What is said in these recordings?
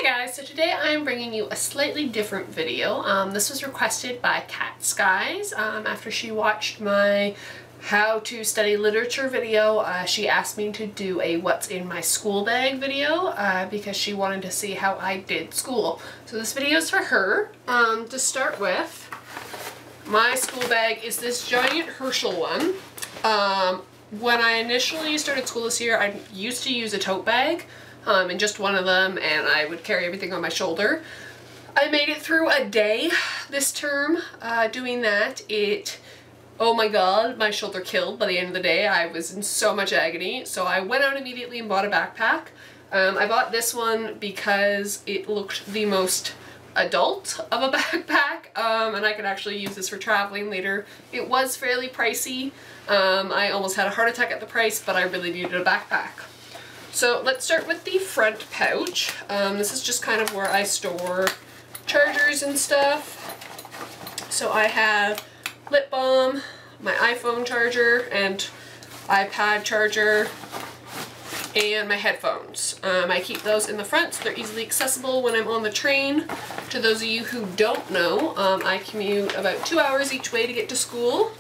guys, so today I am bringing you a slightly different video. This was requested by Cat Skies after she watched my how to study literature video. She asked me to do a what's in my school bag video because she wanted to see how I did school. So this video is for her. To start with, my school bag is this giant Herschel one. When I initially started school this year, I used to use a tote bag. And just one of them, and I would carry everything on my shoulder. I made it through a day this term doing that. Oh my god, my shoulder killed by the end of the day. I was in so much agony, so I went out immediately and bought a backpack. I bought this one because it looked the most adult of a backpack, and I could actually use this for traveling later. It was fairly pricey. I almost had a heart attack at the price, but I really needed a backpack. So let's start with the front pouch. This is just kind of where I store chargers and stuff. So I have lip balm, my iPhone charger and iPad charger, and my headphones. I keep those in the front so they're easily accessible when I'm on the train. To those of you who don't know, I commute about 2 hours each way to get to school.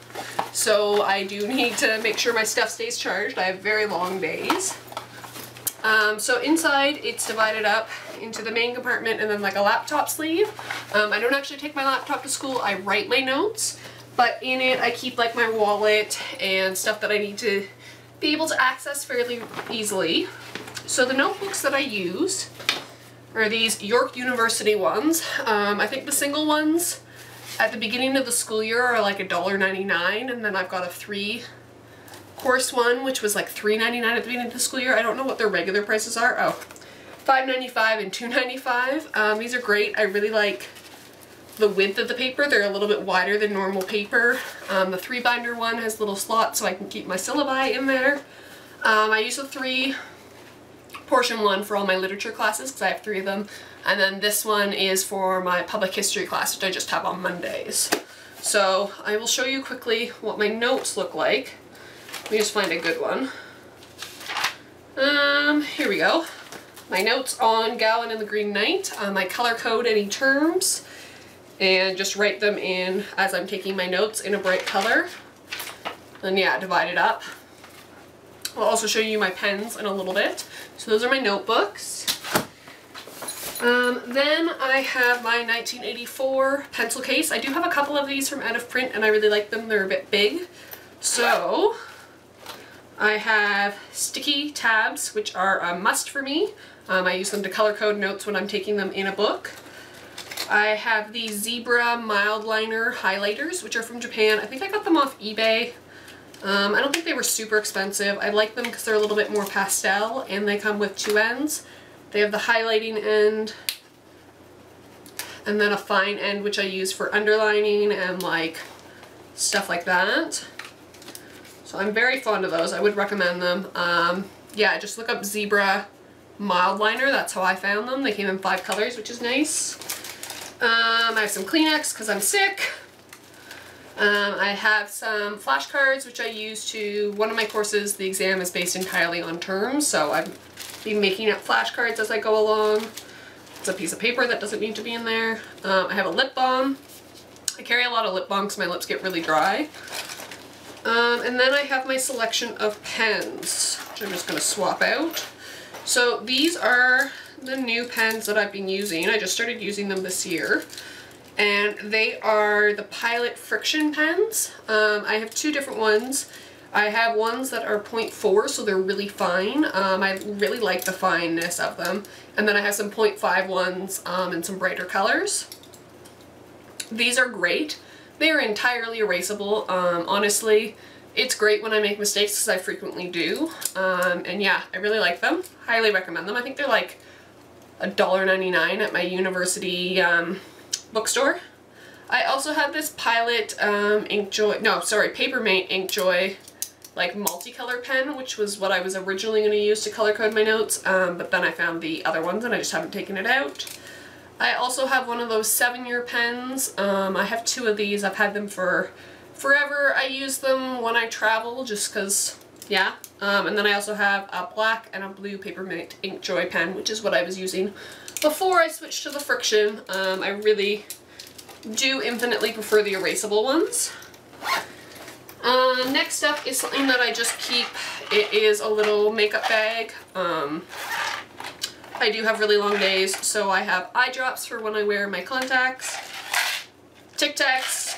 So I do need to make sure my stuff stays charged. I have very long days. So inside it's divided up into the main compartment and then like a laptop sleeve. I don't actually take my laptop to school, I write my notes, but in it I keep like my wallet and stuff that I need to be able to access fairly easily. So the notebooks that I use are these York University ones. I think the single ones at the beginning of the school year are like $1.99, and then I've got a course one, which was like $3.99 at the beginning of the school year. I don't know what their regular prices are. Oh, $5.95 and $2.95. These are great. I really like the width of the paper. They're a little bit wider than normal paper. The 3-binder one has little slots so I can keep my syllabi in there. I use the 3-portion one for all my literature classes because I have 3 of them. And then this one is for my public history class, which I just have on Mondays. So I will show you quickly what my notes look like. Let me just find a good one. Here we go. My notes on Gowan and the Green Knight. I color code any terms and just write them in as I'm taking my notes in a bright color. And yeah, divide it up. I'll also show you my pens in a little bit. So those are my notebooks. Then I have my 1984 pencil case. I do have a couple of these from out of print and I really like them. They're a bit big. So I have sticky tabs, which are a must for me. I use them to color code notes when I'm taking them in a book. I have these Zebra mild liner highlighters, which are from Japan. I think I got them off eBay. I don't think they were super expensive. I like them because they're a little bit more pastel and they come with 2 ends. They have the highlighting end and then a fine end, which I use for underlining and like stuff like that. So I'm very fond of those. I would recommend them. Yeah, just look up Zebra mild liner. That's how I found them. They came in 5 colors, which is nice. I have some Kleenex because I'm sick. I have some flashcards, which I use to, one of my courses, the exam is based entirely on terms, so I've been making up flashcards as I go along. It's a piece of paper that doesn't need to be in there. I have a lip balm. I carry a lot of lip balm because my lips get really dry. And then I have my selection of pens, which I'm just going to swap out. So these are the new pens that I've been using. I just started using them this year. And they are the Pilot Friction pens. I have 2 different ones. I have ones that are 0.4, so they're really fine. I really like the fineness of them. And then I have some 0.5 ones in some brighter colors. These are great. They are entirely erasable. Honestly, it's great when I make mistakes because I frequently do. And yeah, I really like them. Highly recommend them. I think they're like $1.99 at my university bookstore. I also have this Pilot Papermate Inkjoy like multicolor pen, which was what I was originally going to use to color code my notes, but then I found the other ones and I just haven't taken it out. I also have one of those 7-year pens. I have 2 of these. I've had them for forever. I use them when I travel just because yeah. And then I also have a black and a blue Papermate Ink Joy pen, which is what I was using before I switched to the Friction. I really do infinitely prefer the erasable ones. Next up is something that I just keep. It is a little makeup bag. I do have really long days, so I have eye drops for when I wear my contacts, Tic Tacs,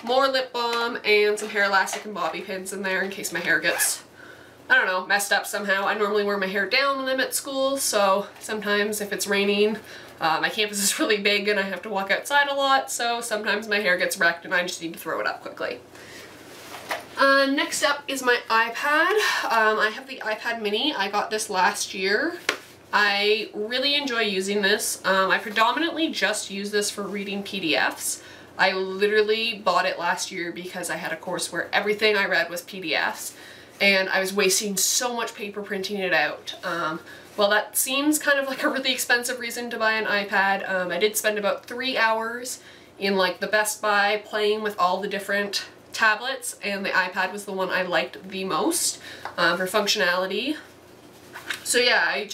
more lip balm, and some hair elastic and bobby pins in there in case my hair gets, I don't know, messed up somehow. I normally wear my hair down when I'm at school, so sometimes if it's raining, my campus is really big and I have to walk outside a lot, so sometimes my hair gets wrecked and I just need to throw it up quickly. Next up is my iPad. I have the iPad mini. I got this last year. I really enjoy using this. I predominantly just use this for reading PDFs. I literally bought it last year because I had a course where everything I read was PDFs and I was wasting so much paper printing it out. Well, that seems kind of like a really expensive reason to buy an iPad. I did spend about 3 hours in like the Best Buy playing with all the different tablets, and the iPad was the one I liked the most for functionality. So yeah,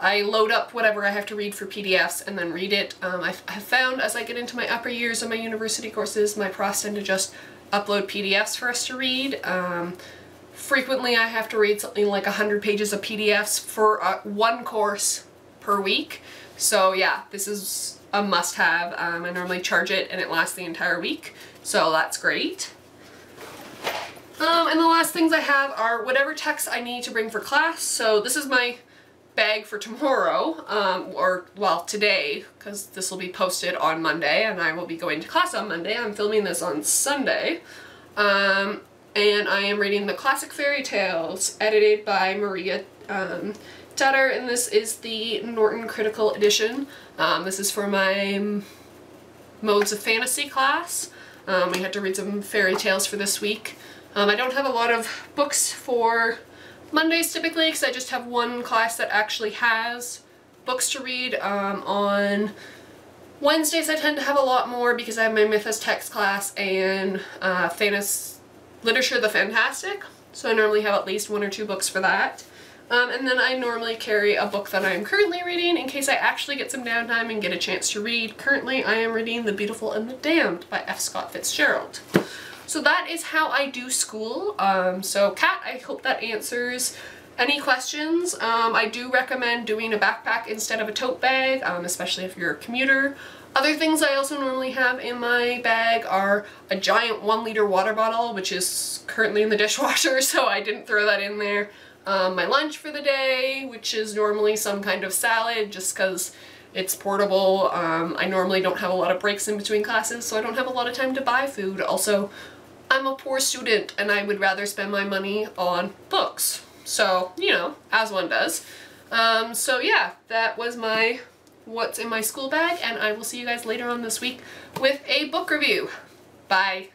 I load up whatever I have to read for PDFs and then read it. I have found as I get into my upper years of my university courses, my profs tend to just upload PDFs for us to read. Frequently I have to read something like 100 pages of PDFs for one course per week. So yeah, this is a must-have. I normally charge it and it lasts the entire week, so that's great. And the last things I have are whatever texts I need to bring for class. So this is my bag for tomorrow, or well today, because this will be posted on Monday and I will be going to class on Monday. I'm filming this on Sunday. And I am reading the Classic Fairy Tales, edited by Maria Tutter, and this is the Norton Critical Edition. This is for my Modes of Fantasy class. We had to read some fairy tales for this week. I don't have a lot of books for Mondays typically because I just have one class that actually has books to read. On Wednesdays I tend to have a lot more because I have my Mythos text class and Literature the Fantastic, so I normally have at least 1 or 2 books for that. And then I normally carry a book that I am currently reading in case I actually get some downtime and get a chance to read. Currently I am reading The Beautiful and the Damned by F. Scott Fitzgerald. So that is how I do school. So Kat, I hope that answers any questions. I do recommend doing a backpack instead of a tote bag, especially if you're a commuter. Other things I also normally have in my bag are a giant 1-liter water bottle, which is currently in the dishwasher, so I didn't throw that in there. My lunch for the day, which is normally some kind of salad just because it's portable. I normally don't have a lot of breaks in between classes, so I don't have a lot of time to buy food. Also, I'm a poor student and I would rather spend my money on books. So, you know, as one does. So yeah, that was my what's in my school bag, and I will see you guys later on this week with a book review. Bye.